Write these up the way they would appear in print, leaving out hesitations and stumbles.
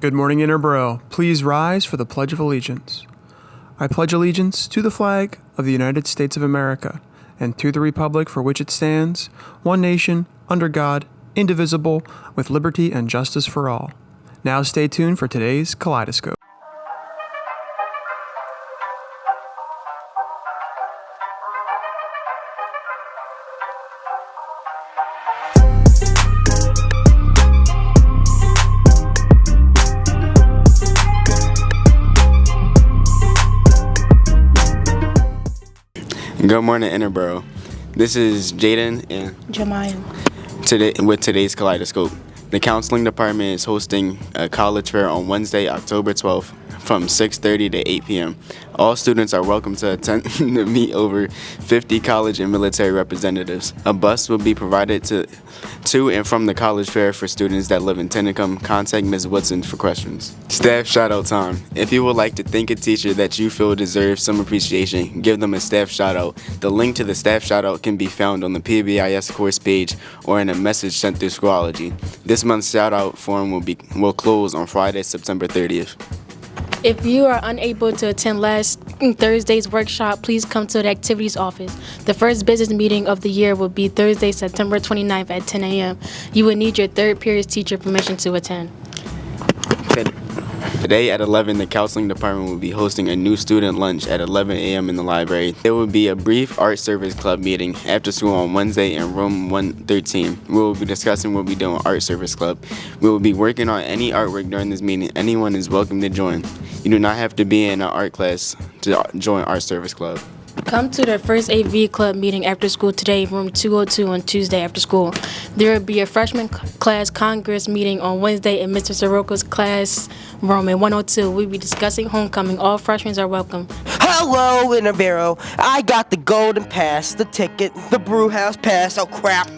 Good morning, Interboro. Please rise for the Pledge of Allegiance. I pledge allegiance to the flag of the United States of America and to the republic for which it stands, one nation, under God, indivisible, with liberty and justice for all. Now stay tuned for today's Kaleidoscope. Good morning, Interboro. This is Jaden and Jemiah. today with today's Kaleidoscope. The counseling department is hosting a college fair on Wednesday, October 12th from 6:30 to 8 p.m. All students are welcome to attend to meet over 50 college and military representatives. A bus will be provided to and from the college fair for students that live in Tennicum. Contact Ms. Woodson for questions. Staff shout-out time. If you would like to thank a teacher that you feel deserves some appreciation, give them a staff shout-out. The link to the staff shout-out can be found on the PBIS course page or in a message sent through Schoology. This month's shout-out form will close on Friday, September 30th. If you are unable to attend last Thursday's workshop, please come to the activities office. The first business meeting of the year will be Thursday, September 29th at 10 a.m. You will need your third period's teacher permission to attend. Today at 11, the counseling department will be hosting a new student lunch at 11 a.m. in the library. There will be a brief art service club meeting after school on Wednesday in room 113. We will be discussing what we do in art service club. We will be working on any artwork during this meeting. Anyone is welcome to join. You do not have to be in an art class to join art service club. Come to the first AV club meeting after school today, room 202 on Tuesday after school. There will be a freshman class congress meeting on Wednesday in Mr. Soroka's classroom in 102. We'll be discussing homecoming. All freshmen are welcome. Hello, Interboro. I got the golden pass, the ticket, the Brewhouse pass. Oh, crap.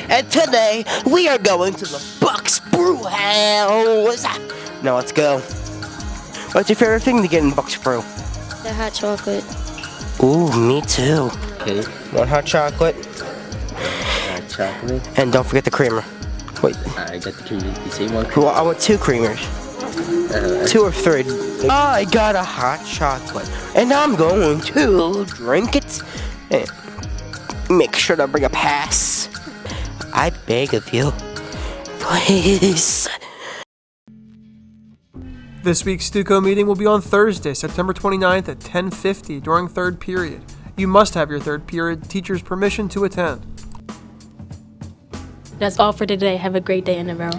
And today, we are going to the Bucs Brewhouse. Now, let's go. What's your favorite thing to get in Bucs Brew? The hot chocolate. Ooh, me too. Okay. One hot chocolate. Hot chocolate. And don't forget the creamer. Wait. I got the creamer. You say one Well, I want 2 creamers. 2 or 3. I got a hot chocolate. And I'm going to drink it. And make sure to bring a pass. I beg of you. Please. This week's Stuco meeting will be on Thursday, September 29th at 10:50 during third period. You must have your third period teacher's permission to attend. That's all for today. Have a great day, Interboro.